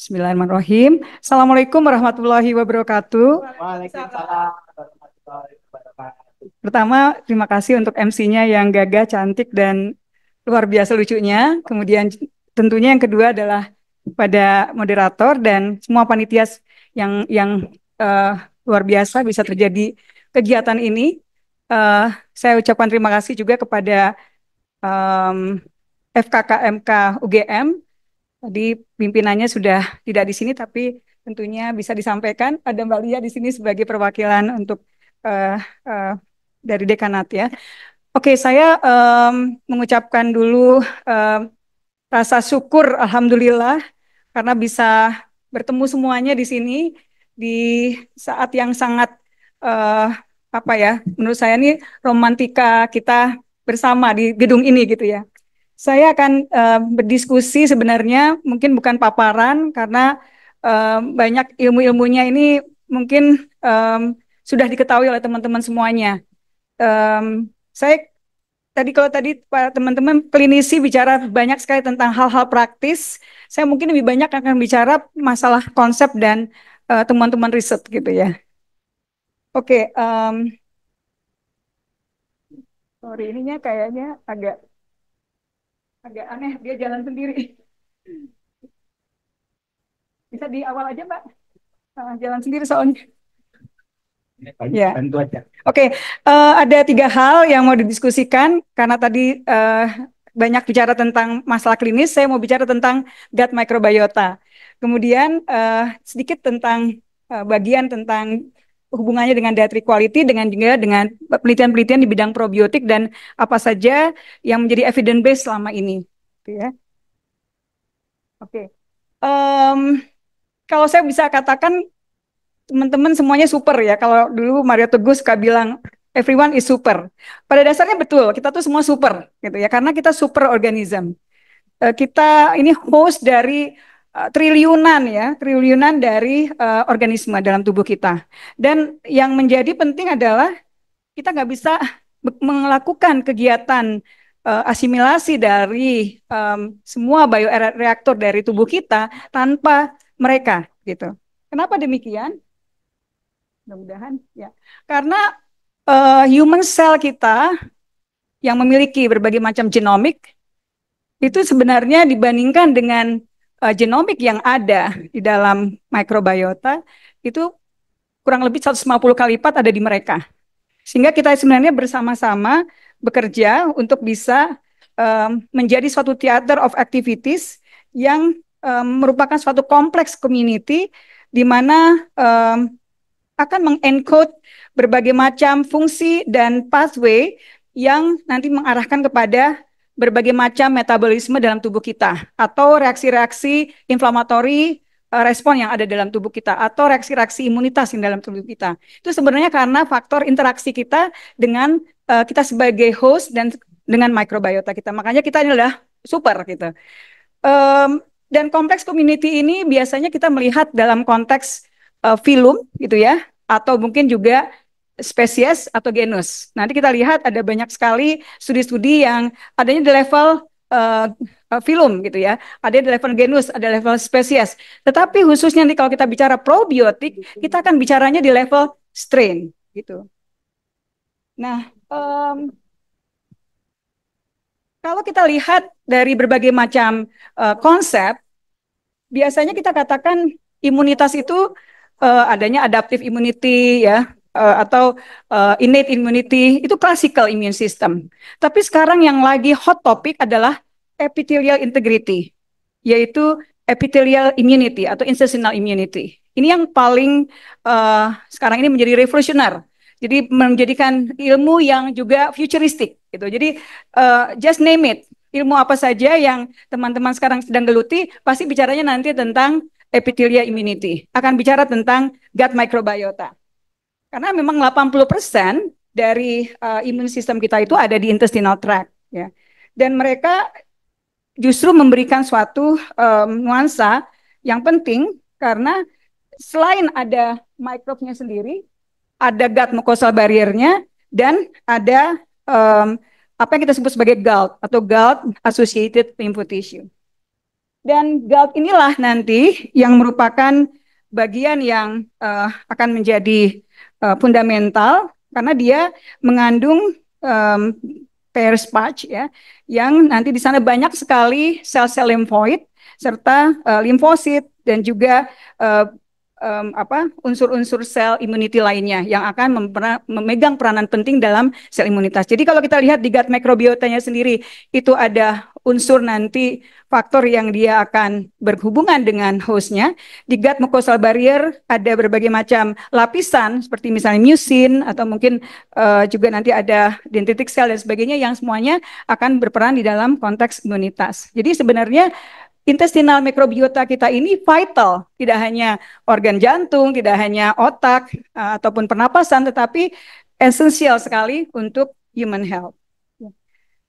Bismillahirrahmanirrahim. Assalamualaikum warahmatullahi wabarakatuh. Waalaikumsalam warahmatullahi wabarakatuh. Pertama, terima kasih untuk MC-nya yang gagah, cantik, dan luar biasa lucunya. Kemudian tentunya yang kedua adalah pada moderator dan semua panitia yang eh, luar biasa bisa terjadi kegiatan ini. Eh, saya ucapkan terima kasih juga kepada FKKMK UGM. Tadi pimpinannya sudah tidak di sini, tapi tentunya bisa disampaikan. Ada Mbak Lia di sini sebagai perwakilan untuk eh, eh, dari dekanat ya. Oke, saya mengucapkan dulu rasa syukur, alhamdulillah, karena bisa bertemu semuanya di sini di saat yang sangat eh, apa ya? Menurut saya ini romantika kita bersama di gedung ini gitu ya. Saya akan berdiskusi sebenarnya mungkin bukan paparan karena banyak ilmu-ilmunya ini mungkin sudah diketahui oleh teman-teman semuanya. Saya kalau tadi para teman-teman klinisi bicara banyak sekali tentang hal-hal praktis, saya mungkin lebih banyak akan bicara masalah konsep dan teman-teman riset gitu ya. Oke, sorry ininya kayaknya agak agak aneh dia jalan sendiri. Bisa di awal aja Mbak. Jalan sendiri soalnya. Ya. Bantu aja. Oke, ada tiga hal yang mau didiskusikan karena tadi banyak bicara tentang masalah klinis, saya mau bicara tentang gut microbiota. Kemudian sedikit tentang bagian tentang hubungannya dengan dietary quality, dengan juga dengan penelitian-penelitian di bidang probiotik dan apa saja yang menjadi evidence base selama ini. Gitu ya. Oke. Em, Kalau saya bisa katakan teman-teman semuanya super ya. Kalau dulu Mario Teguh suka bilang everyone is super. Pada dasarnya betul, kita tuh semua super gitu ya. Karena kita super organism. Kita ini host dari triliunan ya, triliunan dari organisme dalam tubuh kita. Dan yang menjadi penting adalah kita nggak bisa melakukan kegiatan asimilasi dari semua bioreaktor dari tubuh kita tanpa mereka gitu. Kenapa demikian? Mudah-mudahan ya. Karena human cell kita yang memiliki berbagai macam genomik itu sebenarnya dibandingkan dengan genomik yang ada di dalam microbiota itu kurang lebih 150 kali lipat ada di mereka. Sehingga kita sebenarnya bersama-sama bekerja untuk bisa menjadi suatu theater of activities yang merupakan suatu kompleks community di mana akan mengencode berbagai macam fungsi dan pathway yang nanti mengarahkan kepada berbagai macam metabolisme dalam tubuh kita atau reaksi-reaksi inflamatori respon yang ada dalam tubuh kita atau reaksi-reaksi imunitas yang dalam tubuh kita. Itu sebenarnya karena faktor interaksi kita dengan kita sebagai host dan dengan microbiota kita. Makanya kita adalah super gitu. Dan kompleks community ini biasanya kita melihat dalam konteks filum gitu ya, atau mungkin juga spesies atau genus. Nanti kita lihat ada banyak sekali studi-studi yang adanya di level filum gitu ya, ada di level genus, ada level spesies. Tetapi khususnya nanti kalau kita bicara probiotik, kita akan bicaranya di level strain gitu. Nah, kalau kita lihat dari berbagai macam konsep, biasanya kita katakan imunitas itu adanya adaptive immunity ya atau innate immunity itu classical immune system. Tapi sekarang yang lagi hot topic adalah epithelial integrity, yaitu epithelial immunity atau incisional immunity. Ini yang paling sekarang ini menjadi revolusioner. Jadi menjadikan ilmu yang juga futuristik gitu. Jadi just name it, ilmu apa saja yang teman-teman sekarang sedang geluti pasti bicaranya nanti tentang epithelial immunity, akan bicara tentang gut microbiota. Karena memang 80% dari imun sistem kita itu ada di intestinal tract ya. Dan mereka justru memberikan suatu nuansa yang penting karena selain ada mikrobnya sendiri, ada gut mucosal barriernya dan ada apa yang kita sebut sebagai GALT atau GALT associated lymphoid tissue. Dan GALT inilah nanti yang merupakan bagian yang akan menjadi fundamental karena dia mengandung pairs patch ya, yang nanti di sana banyak sekali sel-sel limfoid serta limfosit dan juga unsur-unsur sel immunity lainnya yang akan memegang peranan penting dalam sel imunitas. Jadi kalau kita lihat di gut microbiotanya sendiri itu ada unsur nanti faktor yang dia akan berhubungan dengan hostnya. Di gut mucosal barrier ada berbagai macam lapisan seperti misalnya mucin atau mungkin juga nanti ada dendritic cell dan sebagainya yang semuanya akan berperan di dalam konteks imunitas. Jadi sebenarnya intestinal mikrobiota kita ini vital, tidak hanya organ jantung, tidak hanya otak ataupun pernapasan, tetapi esensial sekali untuk human health.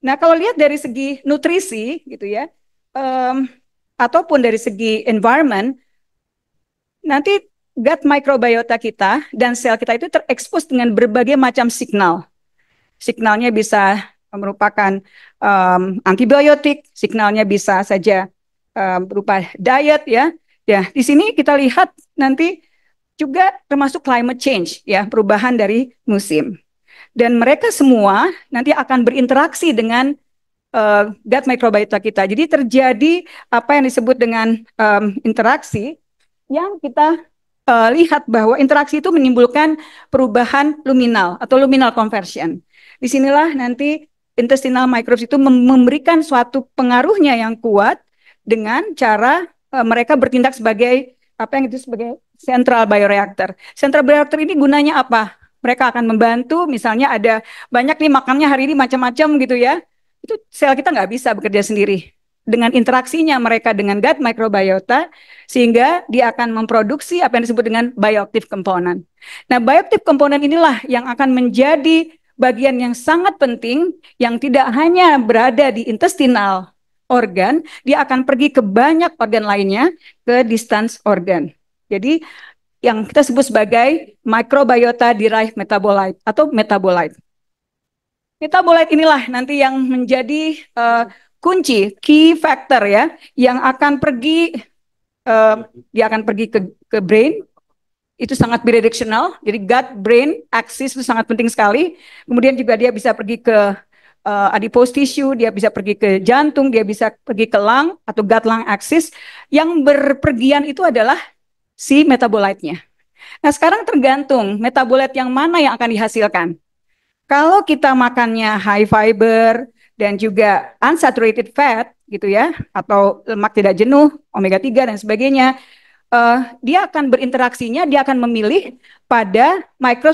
Nah, kalau lihat dari segi nutrisi, gitu ya, ataupun dari segi environment, nanti gut microbiota kita dan sel kita itu terekspos dengan berbagai macam signal. Signalnya bisa merupakan antibiotik, signalnya bisa saja berupa diet ya. Ya, di sini kita lihat nanti juga termasuk climate change ya, perubahan dari musim. Dan mereka semua nanti akan berinteraksi dengan gut microbiota kita. Jadi terjadi apa yang disebut dengan interaksi yang kita lihat bahwa interaksi itu menimbulkan perubahan luminal atau luminal conversion. Disinilah nanti intestinal microbes itu memberikan suatu pengaruhnya yang kuat dengan cara mereka bertindak sebagai apa yang itu sebagai central bioreactor. Central bioreactor ini gunanya apa? Mereka akan membantu, misalnya ada banyak nih makannya hari ini macam-macam gitu ya. Itu sel kita nggak bisa bekerja sendiri. Dengan interaksinya mereka dengan gut microbiota, sehingga dia akan memproduksi apa yang disebut dengan bioactive component. Nah, bioactive component inilah yang akan menjadi bagian yang sangat penting yang tidak hanya berada di intestinal organ, dia akan pergi ke banyak organ lainnya, ke distance organ. Jadi yang kita sebut sebagai microbiota derived metabolite atau metabolite. Metabolite inilah nanti yang menjadi kunci, key factor ya, yang akan pergi, dia akan pergi ke brain, itu sangat bidirectional, jadi gut brain axis itu sangat penting sekali. Kemudian juga dia bisa pergi ke adipose tissue, dia bisa pergi ke jantung, dia bisa pergi ke lung atau gut lung axis. Yang berpergian itu adalah si metabolite-nya. Nah, sekarang tergantung metabolit yang mana yang akan dihasilkan. Kalau kita makannya high fiber dan juga unsaturated fat gitu ya, atau lemak tidak jenuh, omega 3 dan sebagainya, dia akan berinteraksinya, dia akan memilih pada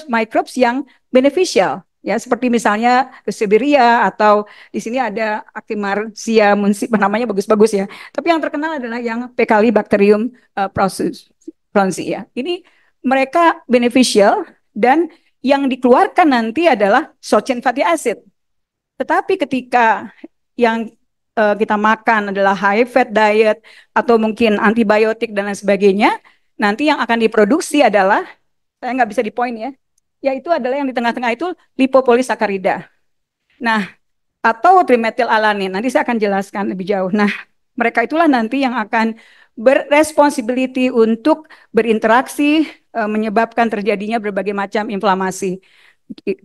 microbes yang beneficial. Ya, seperti misalnya Siberia atau di sini ada Actimarcia namanya bagus-bagus ya. Tapi yang terkenal adalah yang Pecalibacterium pronsi ya. Ini mereka beneficial dan yang dikeluarkan nanti adalah short chain fatty acid. Tetapi ketika yang kita makan adalah high fat diet atau mungkin antibiotik dan lain sebagainya, nanti yang akan diproduksi adalah, saya nggak bisa di point ya, yaitu adalah yang di tengah-tengah itu lipopolisakarida. Nah, atau trimetylalanin, nanti saya akan jelaskan lebih jauh. Nah, mereka itulah nanti yang akan berresponsibility untuk berinteraksi menyebabkan terjadinya berbagai macam inflamasi.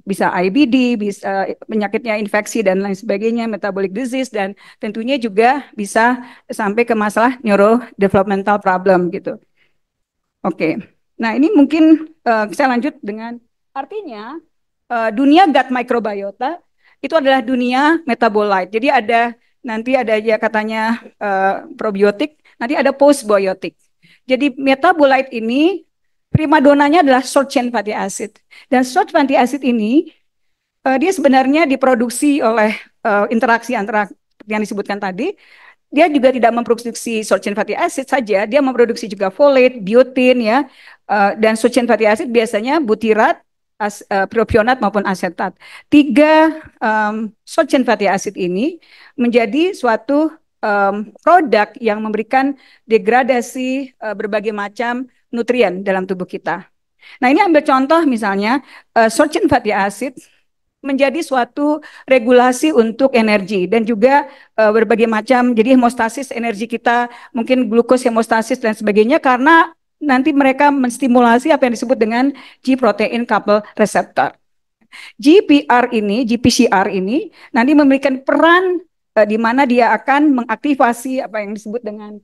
Bisa IBD, bisa penyakitnya infeksi dan lain sebagainya, metabolic disease, dan tentunya juga bisa sampai ke masalah neurodevelopmental problem gitu. Oke, nah ini mungkin saya lanjut dengan artinya dunia gut microbiota itu adalah dunia metabolite. Jadi ada nanti ada aja katanya probiotik, nanti ada postbiotik. Jadi metabolite ini primadonanya adalah short chain fatty acid. Dan short fatty acid ini dia sebenarnya diproduksi oleh interaksi antara yang disebutkan tadi. Dia juga tidak memproduksi short chain fatty acid saja, dia memproduksi juga folate, biotin ya. Dan short chain fatty acid biasanya butirat, propionat maupun asetat. Tiga short chain fatty acid ini menjadi suatu produk yang memberikan degradasi berbagai macam nutrien dalam tubuh kita. Nah, ini ambil contoh misalnya short chain fatty acid menjadi suatu regulasi untuk energi dan juga berbagai macam, jadi hemostasis energi kita, mungkin glukos hemostasis dan sebagainya, karena nanti mereka menstimulasi apa yang disebut dengan G protein coupled receptor. GPCR ini nanti memberikan peran di mana dia akan mengaktifasi apa yang disebut dengan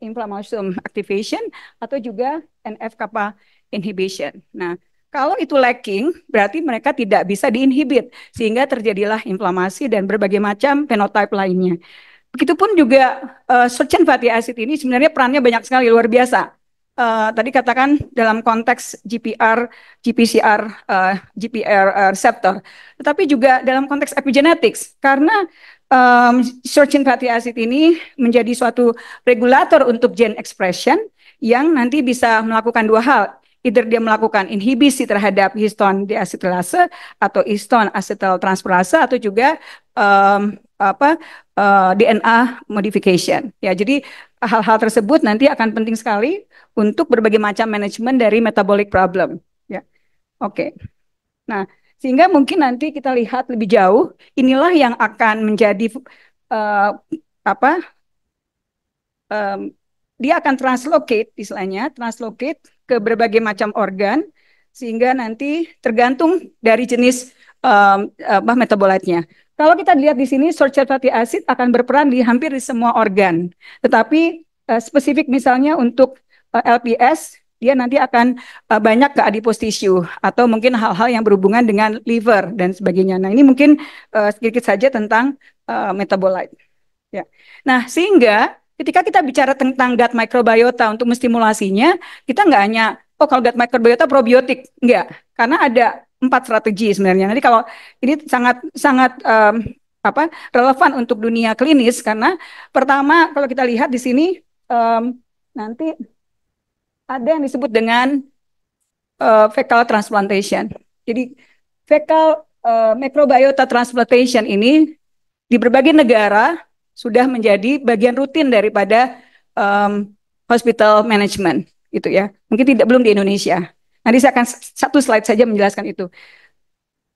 inflammation activation atau juga NF-kappa inhibition. Nah, kalau itu lacking, berarti mereka tidak bisa diinhibit, sehingga terjadilah inflamasi dan berbagai macam phenotype lainnya. Begitupun juga short chain fatty acid ini sebenarnya perannya banyak sekali, luar biasa. Tadi katakan dalam konteks GPCR, receptor, tetapi juga dalam konteks epigenetics, karena short chain fatty acid ini menjadi suatu regulator untuk gene expression yang nanti bisa melakukan dua hal. Either dia melakukan inhibisi terhadap histone deacetylase atau histone acetyltransferase atau juga DNA modification. Ya, jadi hal-hal tersebut nanti akan penting sekali untuk berbagai macam manajemen dari metabolic problem. Ya, oke. Nah, sehingga mungkin nanti kita lihat lebih jauh. Inilah yang akan menjadi uh, apa? Dia akan translocate, istilahnya translocate ke berbagai macam organ, sehingga nanti tergantung dari jenis metabolitnya. Kalau kita lihat di sini, short chain fatty acid akan berperan di hampir di semua organ. Tetapi spesifik misalnya untuk LPS, dia nanti akan banyak ke adipose tissue atau mungkin hal-hal yang berhubungan dengan liver dan sebagainya. Nah, ini mungkin sedikit saja tentang metabolite. Ya. Nah, sehingga ketika kita bicara tentang gut microbiota untuk menstimulasinya, kita nggak hanya, oh kalau gut microbiota probiotik, enggak. Karena ada 4 strategi sebenarnya. Nanti kalau ini sangat relevan untuk dunia klinis, karena pertama kalau kita lihat di sini nanti ada yang disebut dengan fecal transplantation. Jadi fecal microbiota transplantation ini di berbagai negara sudah menjadi bagian rutin daripada hospital management, gitu ya. Mungkin belum di Indonesia. Nanti saya akan satu slide saja menjelaskan itu.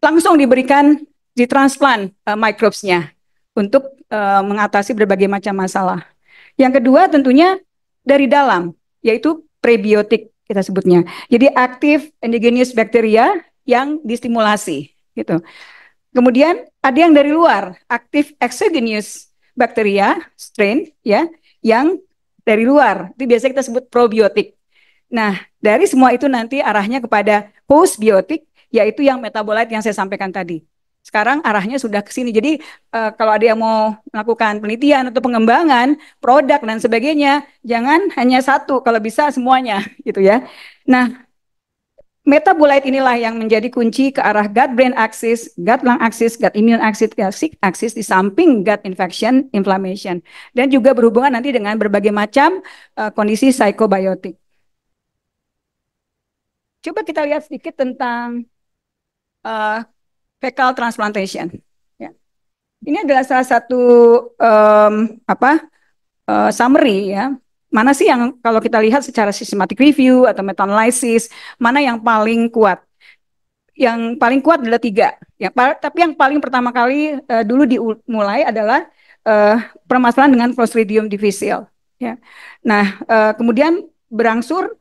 Langsung diberikan ditransplant microbes-nya untuk mengatasi berbagai macam masalah. Yang kedua tentunya dari dalam, yaitu prebiotik kita sebutnya. Jadi aktif endogenous bacteria yang distimulasi, gitu. Kemudian ada yang dari luar, aktif exogenous bacteria strain ya, yang dari luar. Itu biasanya kita sebut probiotik. Nah, dari semua itu nanti arahnya kepada postbiotik, yaitu yang metabolite yang saya sampaikan tadi. Sekarang arahnya sudah ke sini. Jadi kalau ada yang mau melakukan penelitian atau pengembangan produk dan sebagainya, jangan hanya satu, kalau bisa semuanya, gitu ya. Nah, metabolite inilah yang menjadi kunci ke arah gut-brain axis, gut-lung axis, gut-immune axis di samping gut infection, inflammation. Dan juga berhubungan nanti dengan berbagai macam kondisi psikobiotik. Coba kita lihat sedikit tentang fecal transplantation. Ya. Ini adalah salah satu summary ya. Mana sih yang kalau kita lihat secara systematic review atau meta-analysis, mana yang paling kuat? Yang paling kuat adalah 3. Ya, tapi yang paling pertama kali dulu dimulai adalah permasalahan dengan Clostridium difficile. Ya. Nah, kemudian berangsur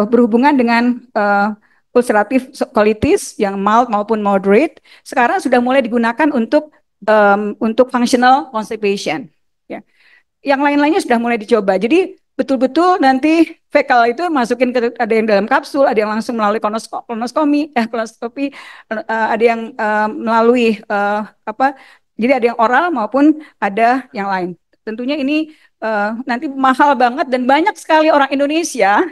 berhubungan dengan ulcerative colitis yang mild maupun moderate. Sekarang sudah mulai digunakan untuk functional constipation. Ya. Yang lain-lainnya sudah mulai dicoba. Jadi betul-betul nanti fekal itu masukin ke, ada yang dalam kapsul, ada yang langsung melalui kolonoskopi, ada yang melalui jadi ada yang oral maupun ada yang lain. Tentunya ini nanti mahal banget dan banyak sekali orang Indonesia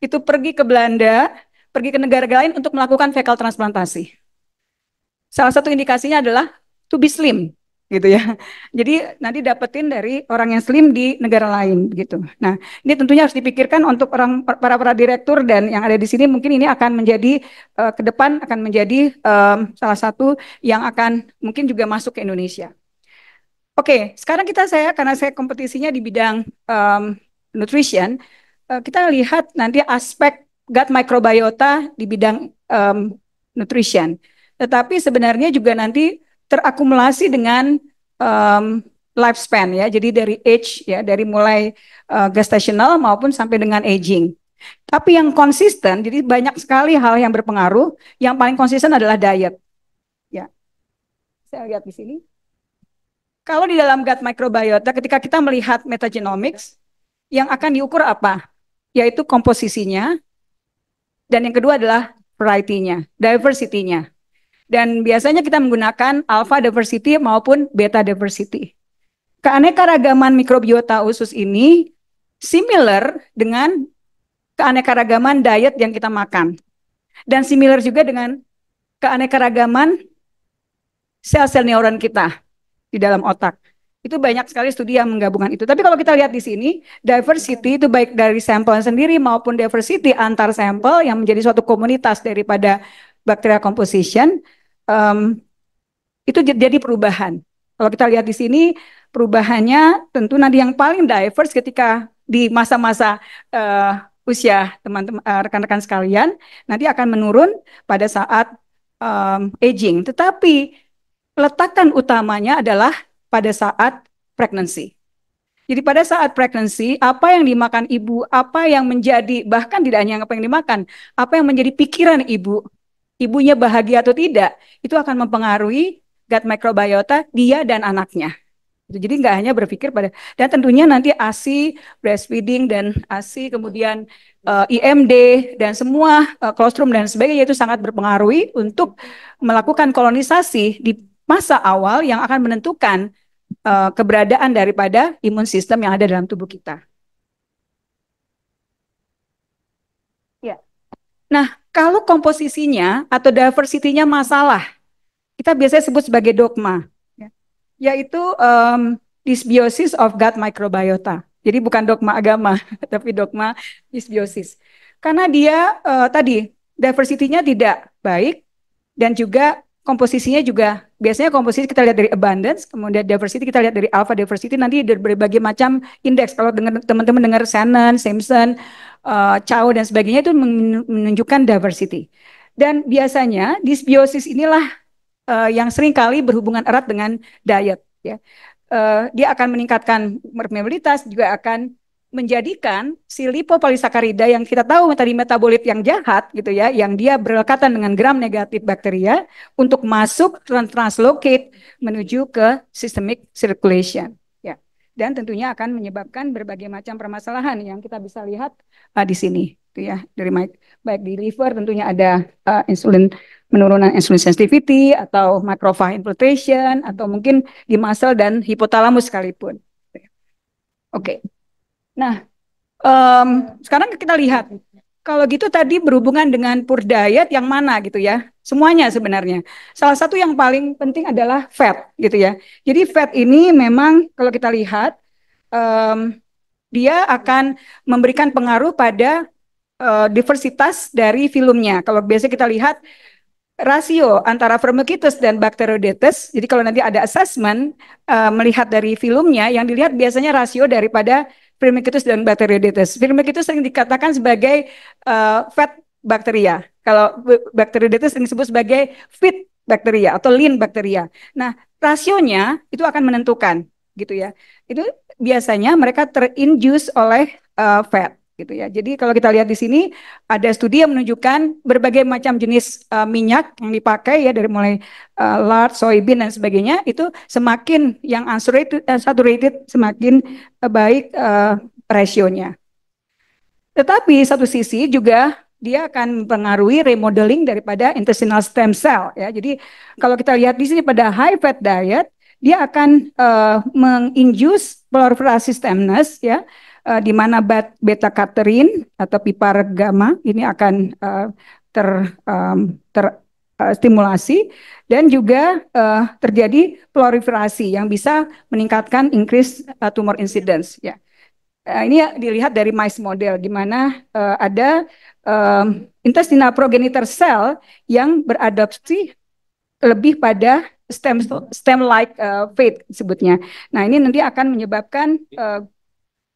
itu pergi ke Belanda, pergi ke negara lain untuk melakukan fekal transplantasi. Salah satu indikasinya adalah to be slim, gitu ya. Jadi nanti dapetin dari orang yang slim di negara lain, gitu. Nah, ini tentunya harus dipikirkan untuk para direktur dan yang ada di sini. Mungkin ini akan menjadi ke depan akan menjadi salah satu yang akan mungkin juga masuk ke Indonesia. Oke, sekarang karena saya kompetisinya di bidang nutrition, kita lihat nanti aspek gut microbiota di bidang nutrition. tetapi sebenarnya juga nanti terakumulasi dengan lifespan ya. Jadi dari age ya, dari mulai gestational maupun sampai dengan aging. Tapi yang konsisten, jadi banyak sekali hal yang berpengaruh. Yang paling konsisten adalah diet. Ya, saya lihat di sini. Kalau di dalam gut microbiota, ketika kita melihat metagenomics, yang akan diukur apa? Yaitu komposisinya, dan yang kedua adalah variety-nya, diversity-nya. Dan biasanya kita menggunakan alpha diversity maupun beta diversity. Keanekaragaman mikrobiota usus ini similar dengan keanekaragaman diet yang kita makan. Dan similar juga dengan keanekaragaman sel-sel neuron kita di dalam otak. Itu banyak sekali studi yang menggabungkan itu. Tapi kalau kita lihat di sini, diversity itu baik dari sampel sendiri maupun diversity antar sampel yang menjadi suatu komunitas daripada bacterial composition, itu jadi perubahan. Kalau kita lihat di sini, perubahannya tentu nanti yang paling diverse ketika di masa-masa usia teman-teman rekan-rekan sekalian, nanti akan menurun pada saat aging. Tetapi letakkan utamanya adalah pada saat pregnancy. Jadi pada saat pregnancy, apa yang dimakan ibu, apa yang menjadi, bahkan tidak hanya apa yang dimakan, apa yang menjadi pikiran ibu, ibunya bahagia atau tidak, itu akan mempengaruhi gut microbiota dia dan anaknya. Jadi nggak hanya berpikir pada, dan tentunya nanti ASI, breastfeeding, dan ASI, kemudian IMD, dan semua colostrum dan sebagainya itu sangat berpengaruhi untuk melakukan kolonisasi di masa awal yang akan menentukan keberadaan daripada imun sistem yang ada dalam tubuh kita. Ya. Nah, kalau komposisinya atau diversity-nya masalah, kita biasanya sebut sebagai dogma, ya, yaitu dysbiosis of gut microbiota. Jadi bukan dogma agama, tapi dogma dysbiosis. Karena dia tadi diversity-nya tidak baik dan juga komposisinya juga biasanya komposisi kita lihat dari abundance, kemudian diversity kita lihat dari alpha diversity, nanti dari berbagai macam indeks. Kalau teman-teman dengar Shannon, Simpson, Chow dan sebagainya itu menunjukkan diversity. Dan biasanya dysbiosis inilah yang seringkali berhubungan erat dengan diet. Ya. Dia akan meningkatkan permeabilitas, juga akan menjadikan si lipopolisakarida yang kita tahu tadi metabolit yang jahat gitu ya, yang dia berlekatan dengan gram negatif bakteria untuk masuk translocate menuju ke systemic circulation ya. Dan tentunya akan menyebabkan berbagai macam permasalahan yang kita bisa lihat di sini gitu ya. Dari baik di liver tentunya ada insulin, penurunan insulin sensitivity atau macrophage infiltration, atau mungkin di muscle dan hipotalamus sekalipun. Oke. Nah, sekarang kita lihat, kalau gitu tadi berhubungan dengan poor diet yang mana gitu ya, semuanya sebenarnya. Salah satu yang paling penting adalah fat gitu ya. Jadi fat ini memang kalau kita lihat, dia akan memberikan pengaruh pada diversitas dari filumnya. Kalau biasa kita lihat, rasio antara Firmicutes dan Bacteroidetes. Jadi kalau nanti ada assessment melihat dari filumnya, yang dilihat biasanya rasio daripada Firmicutes dan Bacteroidetes. Firmicutes sering dikatakan sebagai fat bakteria. Kalau Bacteroidetes sering disebut sebagai fit bakteria atau lean bakteria. Nah, rasionya itu akan menentukan gitu ya. Itu biasanya mereka terinduce oleh fat gitu ya. Jadi kalau kita lihat di sini ada studi yang menunjukkan berbagai macam jenis minyak yang dipakai ya, dari mulai lard, soybean dan sebagainya, itu semakin yang unsaturated semakin baik rasionya. Tetapi satu sisi juga dia akan mempengaruhi remodeling daripada intestinal stem cell ya. Jadi kalau kita lihat di sini pada high fat diet, dia akan menginduce proliferasi stemness ya, di mana beta carterin atau pipar gamma ini akan terstimulasi, dan juga terjadi proliferasi yang bisa meningkatkan increase tumor incidence ya. Ini dilihat dari mice model, di mana ada intestinal progenitor cell yang beradaptasi lebih pada stem-like fate sebutnya. Nah, ini nanti akan menyebabkan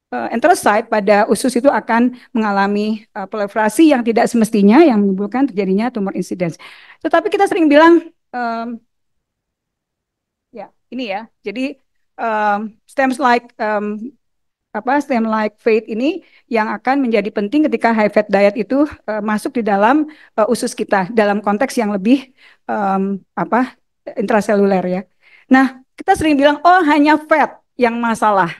enterocyte pada usus itu akan mengalami proliferasi yang tidak semestinya, yang menimbulkan terjadinya tumor incidence. Tetapi kita sering bilang ya ini ya. Jadi stems like stem like fat ini yang akan menjadi penting ketika high fat diet itu masuk di dalam usus kita dalam konteks yang lebih intraseluler ya. Nah, kita sering bilang oh hanya fat yang masalah.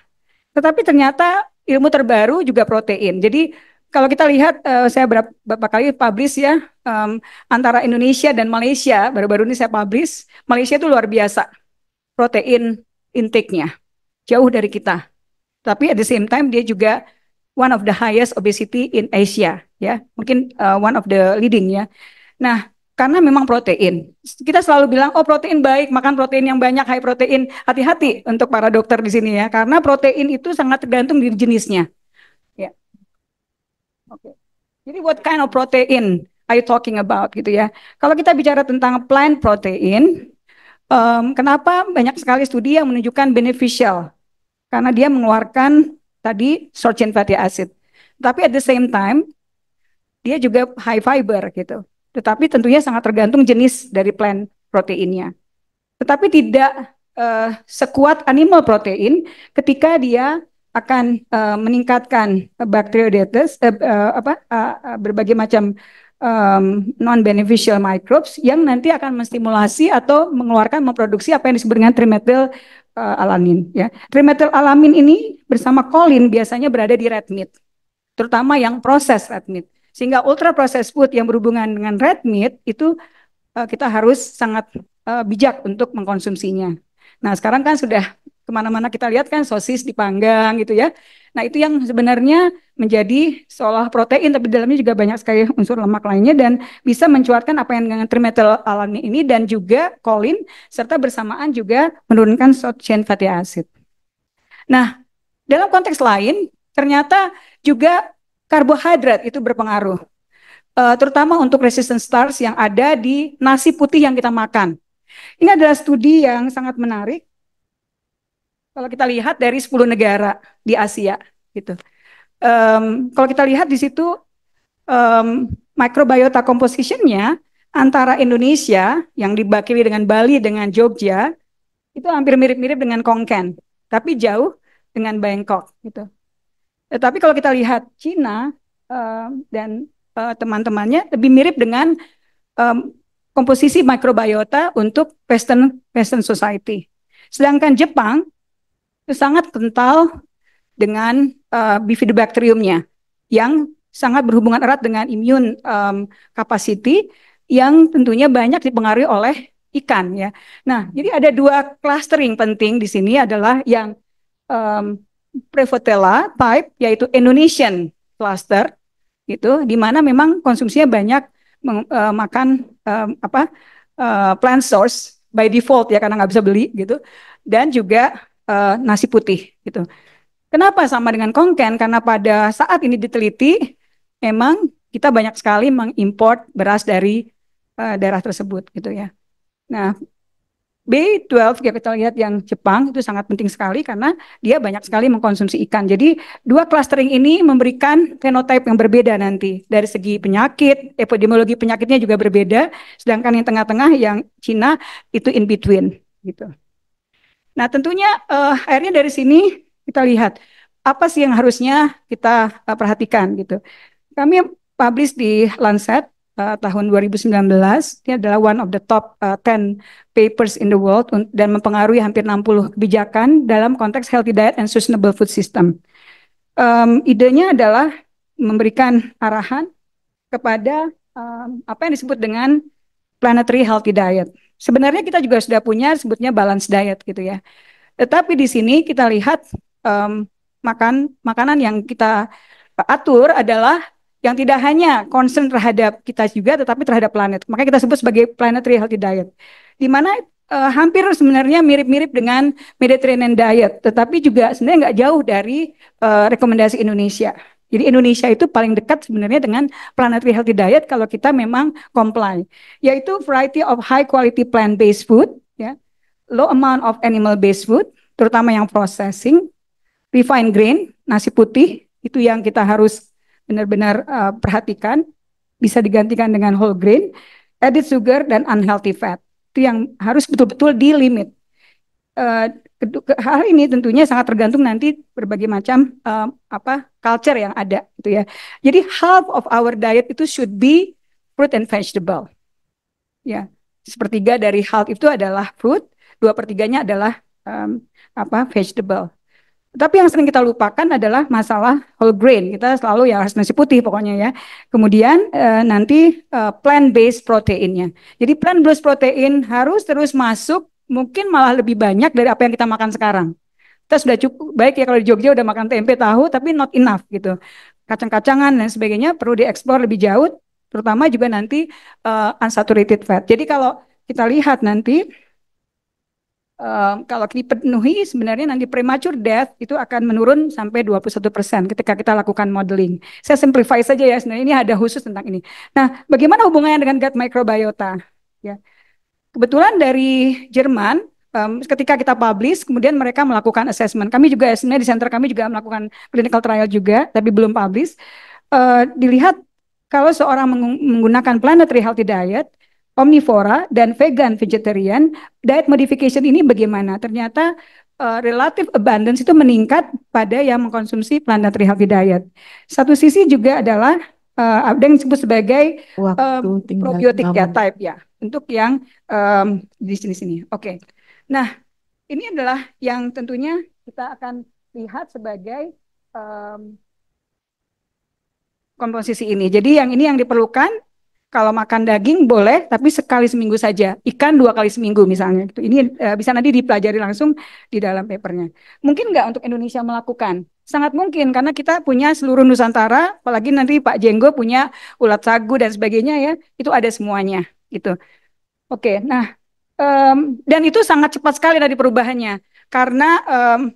Tetapi ternyata ilmu terbaru juga protein. Jadi kalau kita lihat saya beberapa kali publish ya antara Indonesia dan Malaysia, baru-baru ini saya publish, Malaysia itu luar biasa protein intake-nya, jauh dari kita. Tapi at the same time dia juga one of the highest obesity in Asia ya, mungkin one of the leading ya. Nah, karena memang protein, kita selalu bilang oh protein baik, makan protein yang banyak, high protein. Hati-hati untuk para dokter di sini ya, karena protein itu sangat tergantung dari jenisnya. Ya, oke. Jadi what kind of protein are you talking about gitu ya? Kalau kita bicara tentang plant protein, kenapa banyak sekali studi yang menunjukkan beneficial? Karena dia mengeluarkan tadi short chain fatty acid. Tapi at the same time, dia juga high fiber gitu. Tetapi tentunya sangat tergantung jenis dari plant proteinnya. Tetapi tidak sekuat animal protein ketika dia akan meningkatkan bakteriosis, berbagai macam non beneficial microbes yang nanti akan menstimulasi atau mengeluarkan memproduksi apa yang disebut dengan trimethyl alamin ya. Trimethyl alamin ini bersama kolin biasanya berada di red meat, terutama yang proses red meat. Sehingga ultra processed food yang berhubungan dengan red meat itu kita harus sangat bijak untuk mengkonsumsinya. Nah, sekarang kan sudah kemana-mana kita lihat kan sosis dipanggang gitu ya. Nah, itu yang sebenarnya menjadi seolah protein, tapi di dalamnya juga banyak sekali unsur lemak lainnya dan bisa mencuatkan apa yang dengan trimethyl alamin ini dan juga kolin, serta bersamaan juga menurunkan short chain fatty acid. Nah, dalam konteks lain, ternyata juga karbohidrat itu berpengaruh, terutama untuk resistant starch yang ada di nasi putih yang kita makan. Ini adalah studi yang sangat menarik. Kalau kita lihat dari 10 negara di Asia, gitu. Kalau kita lihat di situ microbiota composition-nya antara Indonesia yang dibakili dengan Bali dengan Jogja itu hampir mirip-mirip dengan Konken, tapi jauh dengan Bangkok, gitu. Tetapi kalau kita lihat Cina dan teman-temannya lebih mirip dengan komposisi mikrobiota untuk Western society. Sedangkan Jepang itu sangat kental dengan bifidobacteriumnya yang sangat berhubungan erat dengan immune capacity yang tentunya banyak dipengaruhi oleh ikan ya. Nah, jadi ada dua clustering penting di sini adalah yang Prevotella type yaitu Indonesian cluster gitu, di mana memang konsumsinya banyak makan plant source by default ya karena nggak bisa beli gitu, dan juga nasi putih gitu. Kenapa sama dengan Konken? Karena pada saat ini diteliti memang kita banyak sekali mengimport beras dari daerah tersebut gitu ya. Nah, B12 kita lihat yang Jepang itu sangat penting sekali karena dia banyak sekali mengkonsumsi ikan. Jadi dua clustering ini memberikan fenotipe yang berbeda nanti. Dari segi penyakit, epidemiologi penyakitnya juga berbeda. Sedangkan yang tengah-tengah yang Cina itu in between gitu. Nah tentunya akhirnya dari sini kita lihat apa sih yang harusnya kita perhatikan gitu. Kami publish di Lancet tahun 2019, ini adalah one of the top 10 papers in the world dan mempengaruhi hampir 60 kebijakan dalam konteks healthy diet and sustainable food system. Idenya adalah memberikan arahan kepada apa yang disebut dengan planetary healthy diet. Sebenarnya kita juga sudah punya sebutnya balance diet gitu ya. Tetapi di sini kita lihat makanan yang kita atur adalah yang tidak hanya concern terhadap kita juga, tetapi terhadap planet. Makanya kita sebut sebagai planetary healthy diet. Di mana hampir sebenarnya mirip-mirip dengan Mediterranean diet, tetapi juga sebenarnya nggak jauh dari rekomendasi Indonesia. Jadi Indonesia itu paling dekat sebenarnya dengan planetary healthy diet kalau kita memang comply, yaitu variety of high quality plant-based food, ya, low amount of animal-based food, terutama yang processing, refined grain, nasi putih, itu yang kita harus benar-benar perhatikan, bisa digantikan dengan whole grain, added sugar, dan unhealthy fat. Itu yang harus betul-betul di limit. Hal ini tentunya sangat tergantung nanti berbagai macam culture yang ada gitu ya. Jadi half of our diet itu should be fruit and vegetable. Ya, sepertiga dari health itu adalah fruit, dua pertiganya adalah vegetable. Tapi yang sering kita lupakan adalah masalah whole grain. Kita selalu ya harus nasi putih pokoknya ya. Kemudian nanti plant-based proteinnya. Jadi plant-based protein harus terus masuk, mungkin malah lebih banyak dari apa yang kita makan sekarang. Kita sudah cukup baik ya kalau di Jogja udah makan tempe tahu, tapi not enough gitu. Kacang-kacangan dan sebagainya perlu dieksplor lebih jauh, terutama juga nanti unsaturated fat. Jadi kalau kita lihat nanti kalau dipenuhi sebenarnya nanti premature death itu akan menurun sampai 21% ketika kita lakukan modeling. Saya simplify saja ya, sebenarnya ini ada khusus tentang ini. Nah, bagaimana hubungannya dengan gut microbiota? Ya. Kebetulan dari Jerman, ketika kita publish, kemudian mereka melakukan assessment. Kami juga sebenarnya di center kami juga melakukan clinical trial juga, tapi belum publish. Dilihat kalau seorang menggunakan planetary healthy diet, omnivora dan vegan vegetarian, diet modification ini bagaimana? Ternyata relative abundance itu meningkat pada yang mengkonsumsi planetary healthy diet. Satu sisi juga adalah ada yang disebut sebagai probiotik ya type ya, untuk yang di sini. Oke. Nah, ini adalah yang tentunya kita akan lihat sebagai komposisi ini. Jadi yang ini yang diperlukan. Kalau makan daging boleh, tapi sekali seminggu saja. Ikan 2 kali seminggu misalnya. Ini bisa nanti dipelajari langsung di dalam papernya. Mungkin nggak untuk Indonesia melakukan? Sangat mungkin, karena kita punya seluruh Nusantara, apalagi nanti Pak Jenggo punya ulat sagu dan sebagainya ya, itu ada semuanya. Gitu. Oke, nah, dan itu sangat cepat sekali dari perubahannya. Karena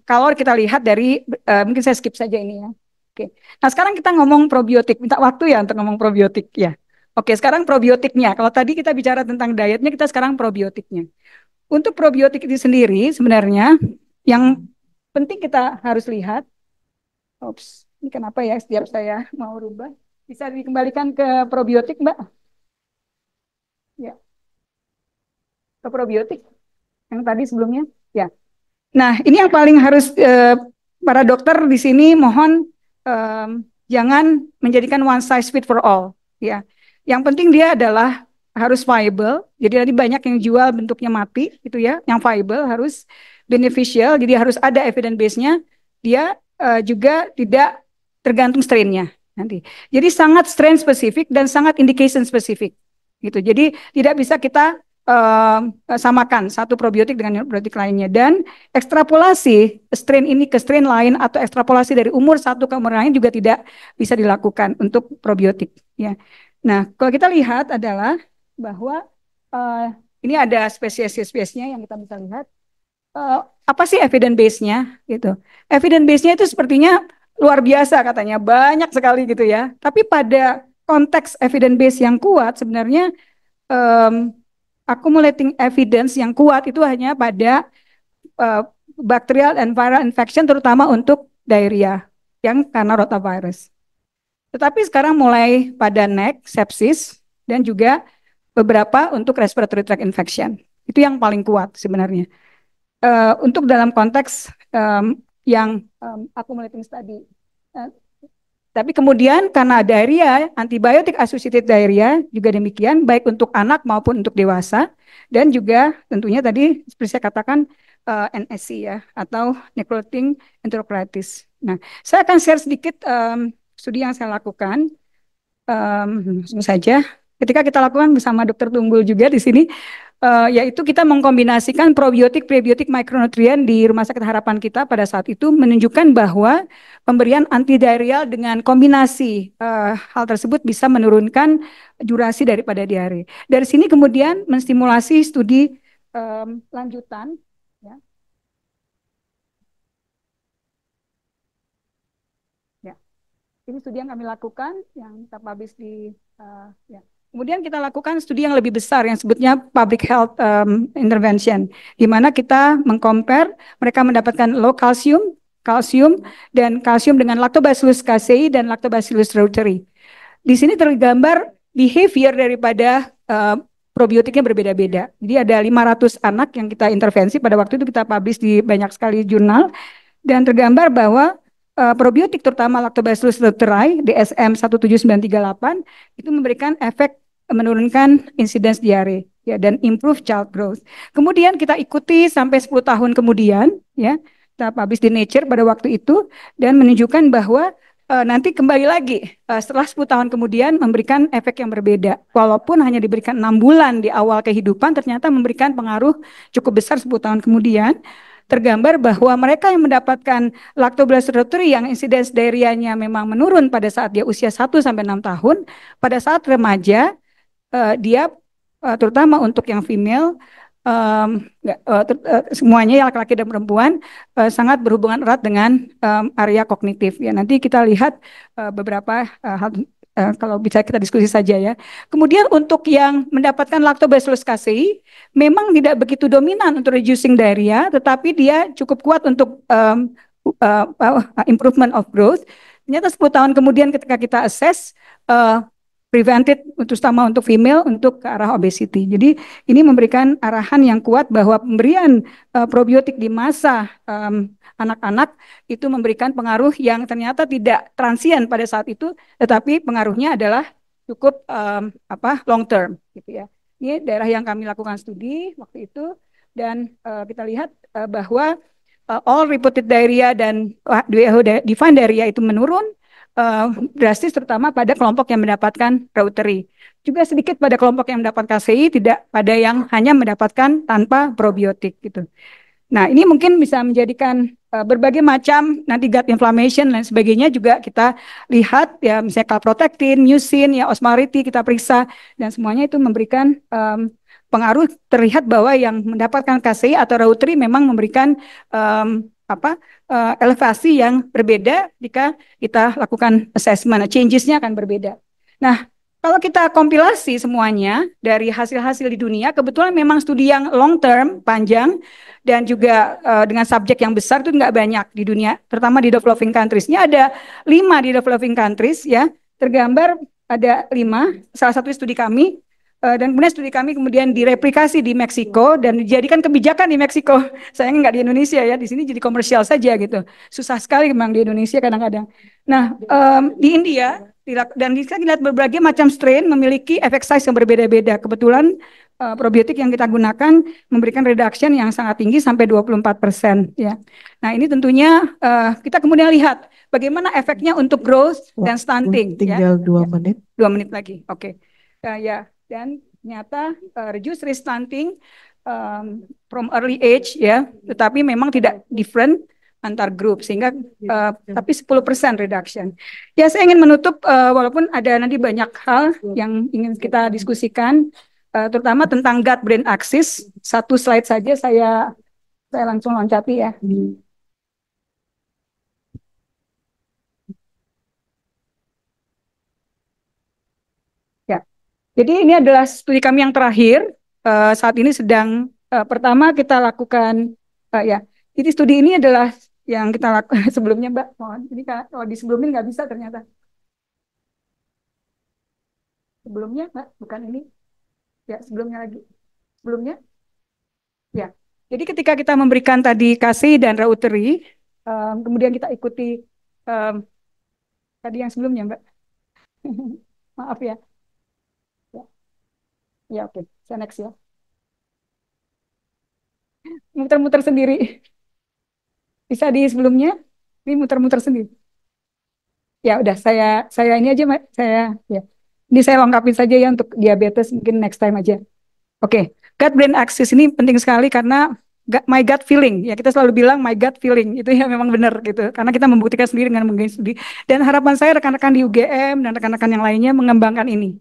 kalau kita lihat dari, mungkin saya skip saja ini ya. Oke, nah sekarang kita ngomong probiotik. Minta waktu ya untuk ngomong probiotik ya. Oke, sekarang probiotiknya. Kalau tadi kita bicara tentang dietnya, kita sekarang probiotiknya. Untuk probiotik itu sendiri, sebenarnya yang penting kita harus lihat. Oops, ini kenapa ya setiap saya mau rubah? Bisa dikembalikan ke probiotik, Mbak? Ya, ke probiotik yang tadi sebelumnya. Ya. Nah, ini yang paling harus para dokter di sini mohon jangan menjadikan one size fit for all. Ya, yang penting dia adalah harus viable. Jadi tadi banyak yang jual bentuknya mati, gitu ya. Yang viable harus beneficial. Jadi harus ada evidence base-nya. Dia juga tidak tergantung strain-nya nanti. Jadi sangat strain spesifik dan sangat indication spesifik. Gitu. Jadi tidak bisa kita samakan satu probiotik dengan probiotik lainnya, dan ekstrapolasi strain ini ke strain lain atau ekstrapolasi dari umur satu ke umur lain juga tidak bisa dilakukan untuk probiotik ya. Nah, kalau kita lihat adalah bahwa ini ada spesies-spesiesnya yang kita bisa lihat, apa sih evidence base-nya gitu. Evidence base-nya itu sepertinya luar biasa katanya, banyak sekali gitu ya. Tapi pada konteks evidence base yang kuat sebenarnya accumulating evidence yang kuat itu hanya pada bacterial and viral infection, terutama untuk diarrhea yang karena rotavirus. Tetapi sekarang mulai pada NEC, sepsis, dan juga beberapa untuk respiratory tract infection. Itu yang paling kuat sebenarnya. Untuk dalam konteks yang accumulating study. Tapi kemudian karena diarrhea, antibiotik associated diarrhea juga demikian, baik untuk anak maupun untuk dewasa, dan juga tentunya tadi seperti saya katakan NSC ya, atau necrotizing enterocolitis. Nah, saya akan share sedikit studi yang saya lakukan, langsung saja. Ketika kita lakukan bersama Dr. Tunggul juga di sini, yaitu kita mengkombinasikan probiotik, prebiotik, mikronutrien di Rumah Sakit Harapan kita pada saat itu menunjukkan bahwa pemberian antidiarreal dengan kombinasi hal tersebut bisa menurunkan durasi daripada diare. Dari sini kemudian menstimulasi studi lanjutan. Ya. Ya. Ini studi yang kami lakukan, yang kita publish di ya. Kemudian kita lakukan studi yang lebih besar yang sebutnya public health intervention, di mana kita mengcompare mereka mendapatkan low kalsium, dan kalsium dengan Lactobacillus casei dan Lactobacillus reuteri. Di sini tergambar behavior daripada probiotiknya berbeda-beda. Jadi ada 500 anak yang kita intervensi, pada waktu itu kita publish di banyak sekali jurnal, dan tergambar bahwa probiotik terutama Lactobacillus reuteri DSM 17938 itu memberikan efek menurunkan insiden diare ya dan improve child growth. Kemudian kita ikuti sampai 10 tahun kemudian ya, kita publish di Nature pada waktu itu dan menunjukkan bahwa nanti kembali lagi setelah 10 tahun kemudian memberikan efek yang berbeda. Walaupun hanya diberikan 6 bulan di awal kehidupan, ternyata memberikan pengaruh cukup besar 10 tahun kemudian. Tergambar bahwa mereka yang mendapatkan Lactobacillus reuteri yang insiden diarenya memang menurun pada saat dia usia 1 sampai 6 tahun, pada saat remaja dia terutama untuk yang female semuanya yang laki-laki dan perempuan sangat berhubungan erat dengan area kognitif ya. Nanti kita lihat beberapa hal kalau bisa kita diskusi saja ya. Kemudian untuk yang mendapatkan Lactobacillus casei memang tidak begitu dominan untuk reducing diarrhea, tetapi dia cukup kuat untuk improvement of growth. Ternyata 10 tahun kemudian ketika kita assess prevented terutama untuk female untuk ke arah obesity. Jadi ini memberikan arahan yang kuat bahwa pemberian probiotik di masa anak-anak itu memberikan pengaruh yang ternyata tidak transien pada saat itu, tetapi pengaruhnya adalah cukup long term gitu ya. Ini daerah yang kami lakukan studi waktu itu dan kita lihat bahwa all reported diarrhea dan WHO defined diarrhea itu menurun drastis terutama pada kelompok yang mendapatkan reuteri. Juga sedikit pada kelompok yang mendapat KCI, tidak pada yang hanya mendapatkan tanpa probiotik gitu. Nah, ini mungkin bisa menjadikan berbagai macam nanti gut inflammation dan sebagainya juga kita lihat ya, misalnya calprotectin, mucin, ya osmolarity kita periksa dan semuanya itu memberikan pengaruh. Terlihat bahwa yang mendapatkan KCI atau reuteri memang memberikan elevasi yang berbeda jika kita lakukan assessment, changes-nya akan berbeda. Nah, kalau kita kompilasi semuanya dari hasil-hasil di dunia, kebetulan memang studi yang long term, panjang, dan juga dengan subjek yang besar itu nggak banyak di dunia, terutama di developing countries-nya ada 5 di developing countries ya, tergambar ada 5, salah satu studi kami, dan kemudian studi kami kemudian direplikasi di Meksiko dan dijadikan kebijakan di Meksiko. Sayangnya nggak di Indonesia ya, di sini jadi komersial saja gitu. Susah sekali memang di Indonesia kadang-kadang. Nah, di India dan kita lihat berbagai macam strain memiliki efek size yang berbeda-beda. Kebetulan probiotik yang kita gunakan memberikan reduction yang sangat tinggi sampai 24% ya. Nah, ini tentunya kita kemudian lihat bagaimana efeknya untuk growth dan stunting. Tinggal ya. 2 menit. 2 menit lagi, oke. Ya. Dan ternyata reduce risk stunting from early age ya, tetapi memang tidak different antar grup sehingga tapi 10% reduction. Ya, saya ingin menutup walaupun ada nanti banyak hal yang ingin kita diskusikan terutama tentang gut brain axis. Satu slide saja saya langsung loncati ya. Jadi ini adalah studi kami yang terakhir, saat ini sedang pertama kita lakukan, ya. Jadi studi ini adalah yang kita lakukan sebelumnya, Mbak. Mohon, ini kalau di sebelumnya nggak bisa ternyata. Sebelumnya, Mbak, bukan ini. Ya, sebelumnya lagi. Sebelumnya, ya. Jadi ketika kita memberikan tadi KC dan reuteri, kemudian kita ikuti tadi yang sebelumnya, Mbak. Maaf ya. Ya, oke. Saya next ya. Muter-muter sendiri. Bisa di sebelumnya? Ini muter-muter sendiri. Ya, udah saya ini aja, Mbak. Ya. Ini saya lengkapin saja ya untuk diabetes, mungkin next time aja. Oke. Gut brain axis ini penting sekali karena my gut feeling. Ya, kita selalu bilang my gut feeling. Itu ya memang benar gitu. Karena kita membuktikan sendiri dengan menggunakan studi. Dan harapan saya rekan-rekan di UGM dan rekan-rekan yang lainnya mengembangkan ini.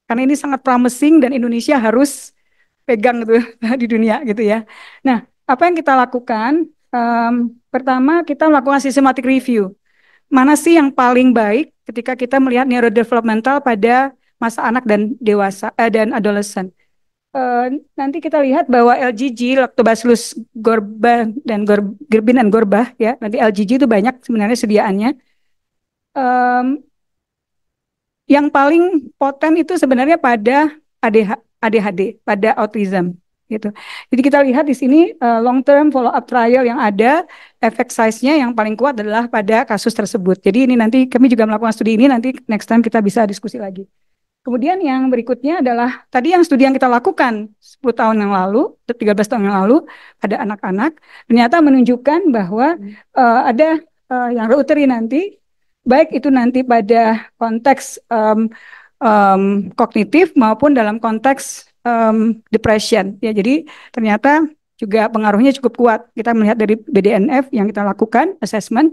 Karena ini sangat promising dan Indonesia harus pegang gitu di dunia gitu ya. Nah, apa yang kita lakukan? Pertama kita melakukan systematic review. Mana sih yang paling baik ketika kita melihat neurodevelopmental pada masa anak dan dewasa dan adolescent. Nanti kita lihat bahwa LGG, Lactobacillus gorba dan Gerbin dan Gorba ya. Nanti LGG itu banyak sebenarnya sediaannya. Yang paling poten itu sebenarnya pada ADHD, pada autism gitu. Jadi kita lihat di sini long term follow up trial yang ada, efek size-nya yang paling kuat adalah pada kasus tersebut. Jadi ini nanti kami juga melakukan studi ini, nanti next time kita bisa diskusi lagi. Kemudian yang berikutnya adalah tadi yang studi yang kita lakukan 10 tahun yang lalu, 13 tahun yang lalu pada anak-anak, ternyata menunjukkan bahwa ada yang reuteri nanti, baik itu nanti pada konteks kognitif maupun dalam konteks depression. Ya, jadi ternyata juga pengaruhnya cukup kuat. Kita melihat dari BDNF yang kita lakukan, assessment.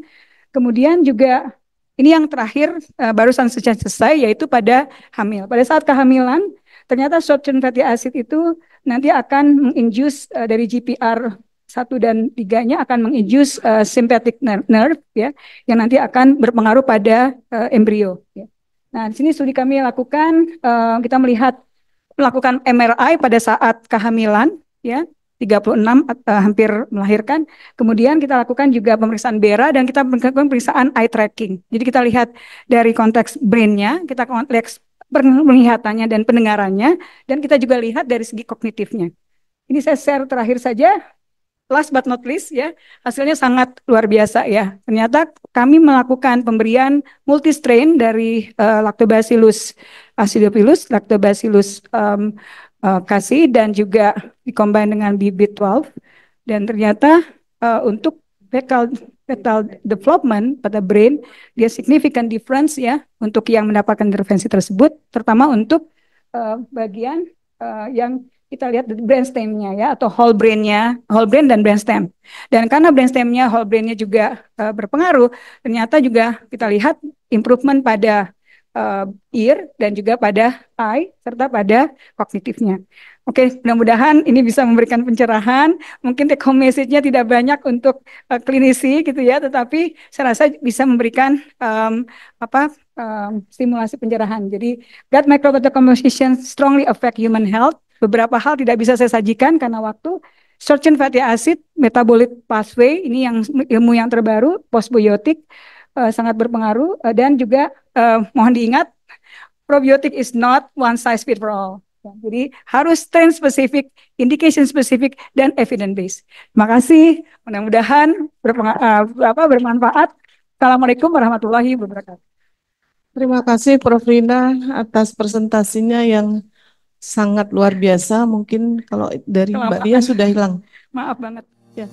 Kemudian juga ini yang terakhir barusan selesai yaitu pada hamil. Pada saat kehamilan ternyata short chain fatty acid itu nanti akan menginduce dari GPR 1 dan 3-nya akan menginduce sympathetic nerve ya yang nanti akan berpengaruh pada embrio ya. Nah, di sini studi kami lakukan kita melakukan MRI pada saat kehamilan ya 36 hampir melahirkan. Kemudian kita lakukan juga pemeriksaan BERA dan kita melakukan pemeriksaan eye tracking. Jadi kita lihat dari konteks brain-nya, kita lihat penglihatannya dan pendengarannya, dan kita juga lihat dari segi kognitifnya. Ini saya share terakhir saja. Last but not least ya, hasilnya sangat luar biasa ya. Ternyata kami melakukan pemberian multistrain dari Lactobacillus acidophilus, Lactobacillus casei dan juga dikombin dengan BB12 dan ternyata untuk fetal development pada brain dia significant difference ya untuk yang mendapatkan intervensi tersebut, terutama untuk bagian yang kita lihat di brainstem-nya ya atau whole brain-nya, whole brain dan brainstem. Dan karena brainstem-nya, whole brain-nya juga berpengaruh, ternyata juga kita lihat improvement pada ear dan juga pada eye serta pada kognitifnya. Oke, mudah-mudahan ini bisa memberikan pencerahan. Mungkin take home message-nya tidak banyak untuk klinisi gitu ya, tetapi saya rasa bisa memberikan stimulasi pencerahan. Jadi, gut microbiota composition strongly affect human health. Beberapa hal tidak bisa saya sajikan karena waktu. Short chain fatty acid, metabolic pathway, ini yang ilmu yang terbaru, postbiotik, sangat berpengaruh. Dan juga mohon diingat, probiotik is not one size fit for all. Ya, jadi harus strain spesifik, indication spesifik, dan evidence based. Terima kasih, mudah-mudahan bermanfaat. Assalamualaikum warahmatullahi wabarakatuh. Terima kasih Prof. Rina atas presentasinya yang sangat luar biasa. Mungkin kalau dari Mbak Lia sudah hilang. Maaf banget. Ya.